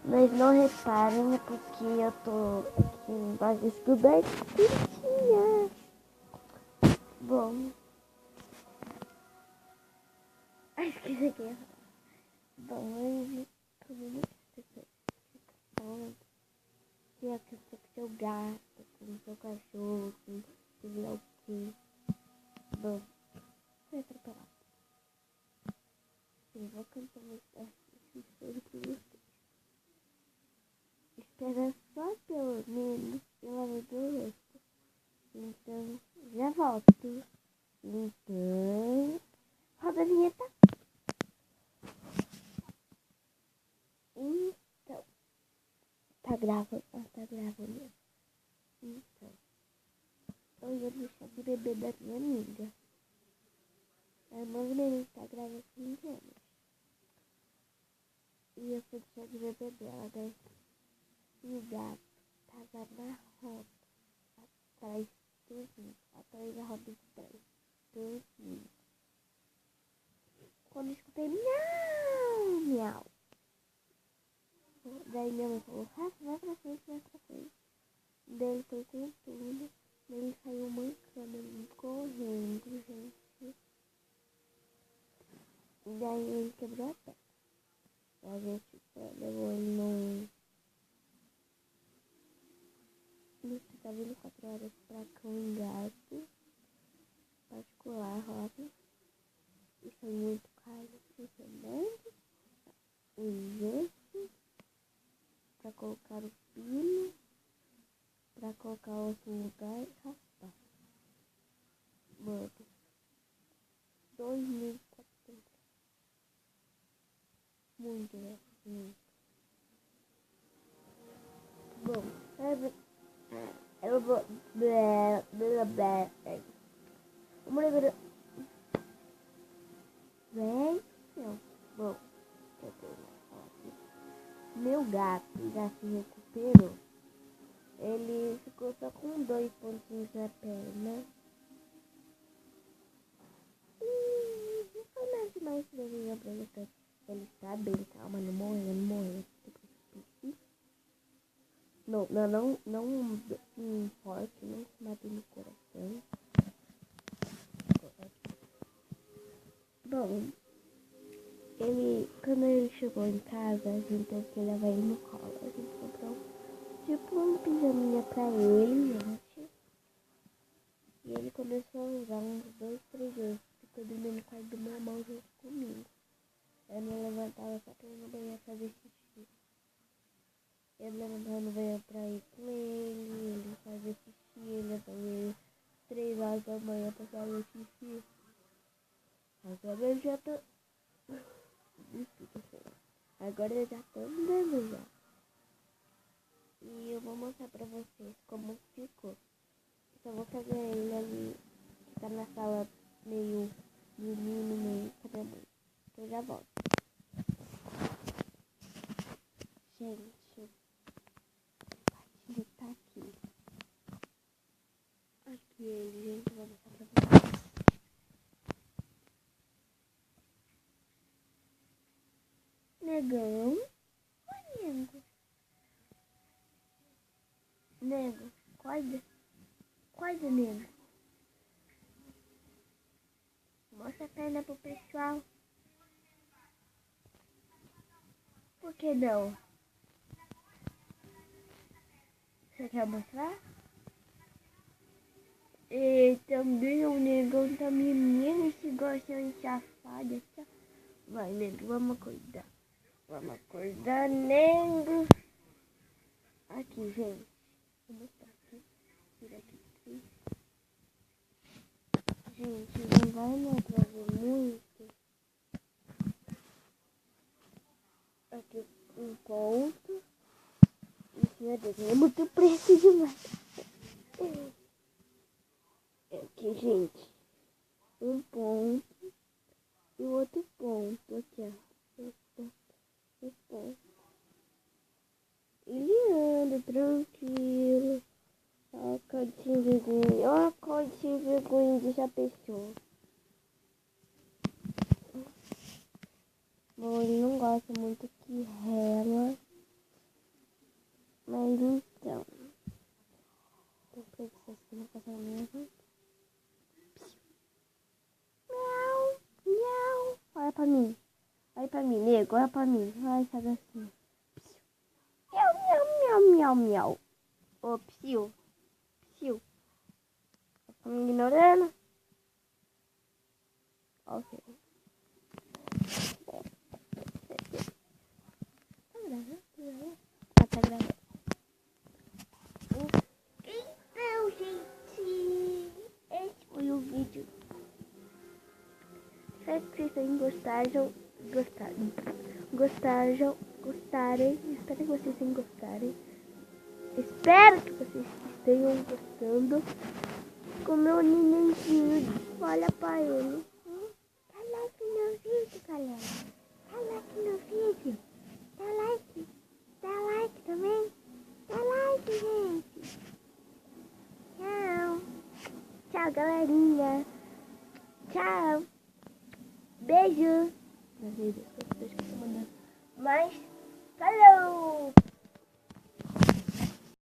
Mas não reparem, é porque eu tô aqui embaixo descobertinha. Bom. Ai, esqueci aqui. Bom, eu vi tudo isso que é que com seu gato, com seu cachorro, com sei lá o que. Bom, vai preparar. Eu vou cantar mais espero por você. Espera só pelo menos pela minha do rosto. Então, já volto. Então, roda a vinheta. Então, tá gravando? Ah, tá gravando. Então, eu ia deixar de beber da minha amiga. A irmã dele tá grávida com 15 anos. E eu fui deixar de beber dela, daí. E o gato tava na roda, atrás dormindo, atrás da roda de trás, dormindo. Quando eu escutei miau, miau. Daí minha mãe falou, Rafa, vai pra frente, vai pra frente. Daí ele foi com tudo, daí ele saiu mancando, correndo, gente. Daí ele quebrou a perna. A gente levou ele no hospital 24 horas pra cão e gato particular, rosa. E foi muito caro, funcionando. O gesso pra colocar o pino, pra colocar outro lugar e raspar. Mano, 2.400. Muito, né? Muito. Bom, eu vou. Vamos ver. Bem, não. Bom, meu gato já se recuperou. Ele ficou só com 2 pontinhos na perna. E não foi nada demais que eu pra ele. Ele está bem, calma, não morreu, não morreu. Não forte, não se mate no coração. Bom, quando ele chegou em casa, a gente teve que levar ele no colo. A gente comprou tipo uma pijaminha pra ele, gente. E ele começou a usar uns 2, 3 dias. Ficou dormindo no quarto do meu irmão junto comigo. Eu me levantava só pra ir no banheiro fazer xixi. Eu levantava no banheiro pra ir com ele fazia xixi, ele levava ele 3 horas da manhã pra fazer xixi. Agora eu já tô... Agora eu já tô andando já. E eu vou mostrar pra vocês como ficou. Só vou fazer ele ali, que tá na sala meio dormindo, meio pra mãe. Eu já volto. Gente, ele tá aqui. Aqui ele, gente, vou mostrar pra vocês. Negão. Oi, nego. Nego, acorda. Acorda, nego. Mostra a perna pro pessoal. Por que não? Você quer mostrar? E também o negão tá menino, esse gostinho safado. Vai, nego, vamos acordar. Vamos acordar, nego. Aqui, gente. Vou mostrar aqui. Tira aqui. Gente, não vai me atrasar muito. Aqui, um ponto. Isso, meu Deus, é muito preto demais. Aqui, gente. Um ponto. E o outro ponto. Aqui, ó. Esse ponto. Ele anda tranquilo. Ó, cantinho vergonha. Ó, cantinho vergonha de já pessoa. Bom, ele não gosta muito que rela. corra pra mim. Ai, essa gracinha. Miau, miau, miau, miau, miau. Ô, psiu. Psiu. Tá me ignorando? Ok. Tá gravando? Ah, tá gravando. Então, gente, esse foi o vídeo. Espero que vocês tenham gostado. Gostarem. Espero que vocês tenham gostarem. Espero que vocês estejam gostando. Com meu nenenzinho. Olha pra ele. Dá like no vídeo, galera. Dá like no vídeo. Dá like. Dá like também. Dá like, gente. Tchau. Tchau, galerinha. Tchau. Beijo. Mas falou!